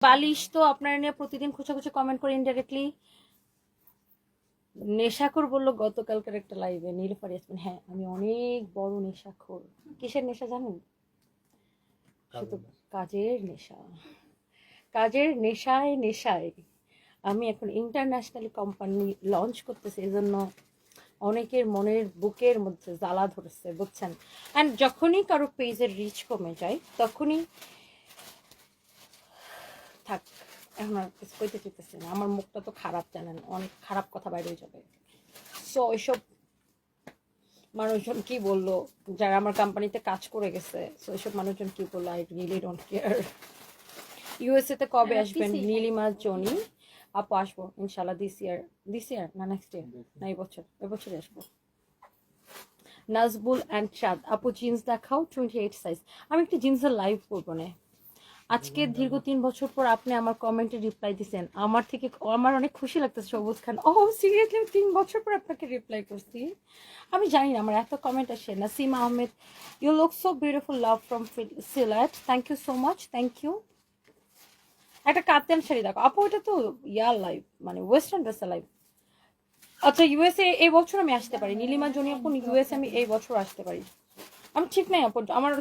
বালিশ তো আপনারা নিয়ে প্রতিদিন খুঁজে খুঁজে কমেন্ট করে ইনডাইরেক্টলি। নেশাখোর বললো গতকালকার একটা লাইভে নীলুফার ইয়াসমিন, হ্যাঁ আমি অনেক বড় নেশাখোর। কিসের নেশা জানেন? শুধু কাজের নেশা। কাজের নেশায় নেশায় আমি এখন ইন্টারন্যাশনাল কোম্পানি লঞ্চ করতেছি, এজন্য অনেকের মনের বুকের মধ্যে জ্বালা ধরছে, বুঝছেন? অ্যান্ড যখনই কারো পেজের রিচ কমে যায় তখনই থাক, এখন আর কিছু কইতে চাইতেছি না, আমার মুখটা তো খারাপ জানেন, অনেক খারাপ কথা বাইরে হয়ে যাবে। সো এসব মানুষজন কি বললো যারা আমার কোম্পানিতে কাজ করে গেছে, সো এসব মানুষজন কি বললো, I really don't care. USA তে কবে আসবেন নীলিমা জনি? আপু আসবো ইনশাল্লাহ দিস ইয়ার না নেক্সট ইয়ার, না এবছরই আসবো। নাজবুল অ্যান্ড চাঁদ আপু জিন্স দেখাও 28 সাইজ। আমি একটা জিন্সের লাইভ করবো না। আজকে দীর্ঘ 3 বছর পর আপনি আমার কমেন্টে রিপ্লাই দিছেন, আমার অনেক খুশি লাগতেছে। সবুজ খান, ও সিরিয়াসলি 3 বছর পর আপনাকে রিপ্লাই করছি। আমি জানি না আমার এত কমেন্ট আসে। Nasima Ahmed, you look so beautiful, love from Sylhet, thank you so much, thank you. একটা কাতান শাড়ি দেখো আপু, এটা তো ইয়ার লাইভ, মানে ওয়েস্টার্ন ড্রেসের লাইভ। আচ্ছা ইউএসএ এই বছর আমি আসতে পারি, নীলিমা জনি আপু ইউএসএ আমি এই বছর আসতে পারি। আমি ঠিক নাই আপু, আমার